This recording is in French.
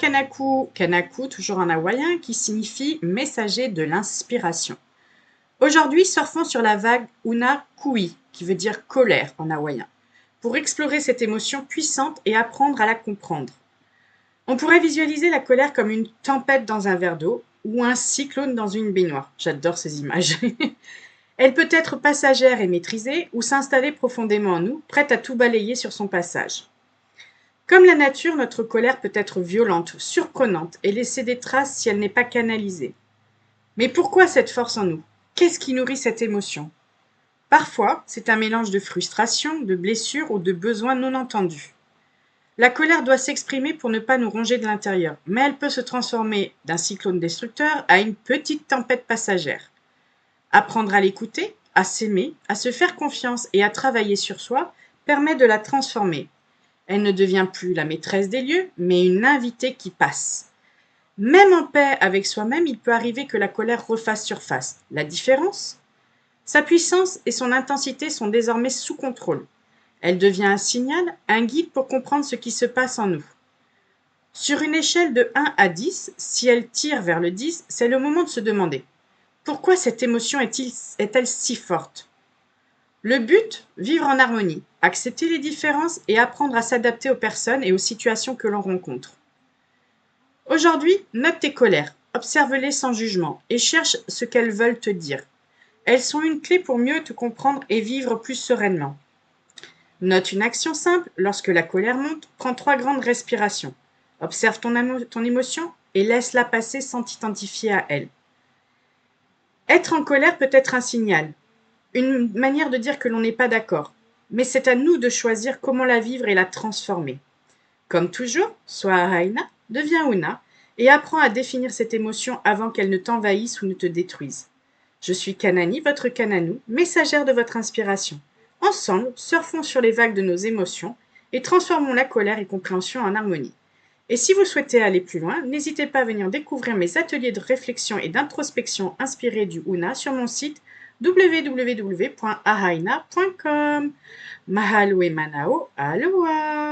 Kanaku, Kanaku, toujours en hawaïen, qui signifie messager de l'inspiration. Aujourd'hui, surfons sur la vague Una Kui, qui veut dire colère en hawaïen, pour explorer cette émotion puissante et apprendre à la comprendre. On pourrait visualiser la colère comme une tempête dans un verre d'eau ou un cyclone dans une baignoire. J'adore ces images. Elle peut être passagère et maîtrisée ou s'installer profondément en nous, prête à tout balayer sur son passage. Comme la nature, notre colère peut être violente, surprenante et laisser des traces si elle n'est pas canalisée. Mais pourquoi cette force en nous? Qu'est-ce qui nourrit cette émotion? Parfois, c'est un mélange de frustration, de blessures ou de besoins non entendus. La colère doit s'exprimer pour ne pas nous ronger de l'intérieur, mais elle peut se transformer d'un cyclone destructeur à une petite tempête passagère. Apprendre à l'écouter, à s'aimer, à se faire confiance et à travailler sur soi permet de la transformer. Elle ne devient plus la maîtresse des lieux, mais une invitée qui passe. Même en paix avec soi-même, il peut arriver que la colère refasse surface. La différence? Sa puissance et son intensité sont désormais sous contrôle. Elle devient un signal, un guide pour comprendre ce qui se passe en nous. Sur une échelle de 1 à 10, si elle tire vers le 10, c'est le moment de se demander pourquoi cette émotion est-elle si forte? Le but, vivre en harmonie, accepter les différences et apprendre à s'adapter aux personnes et aux situations que l'on rencontre. Aujourd'hui, note tes colères, observe-les sans jugement et cherche ce qu'elles veulent te dire. Elles sont une clé pour mieux te comprendre et vivre plus sereinement. Note une action simple, lorsque la colère monte, prends 3 grandes respirations. Observe ton émotion et laisse-la passer sans t'identifier à elle. Être en colère peut être un signal, une manière de dire que l'on n'est pas d'accord, mais c'est à nous de choisir comment la vivre et la transformer. Comme toujours, sois Ahaina, deviens Una, et apprends à définir cette émotion avant qu'elle ne t'envahisse ou ne te détruise. Je suis Kanani, votre Kananou, messagère de votre inspiration. Ensemble, surfons sur les vagues de nos émotions et transformons la colère et compréhension en harmonie. Et si vous souhaitez aller plus loin, n'hésitez pas à venir découvrir mes ateliers de réflexion et d'introspection inspirés du Una sur mon site www.ahaina.com. Mahalo et Manao, aloha!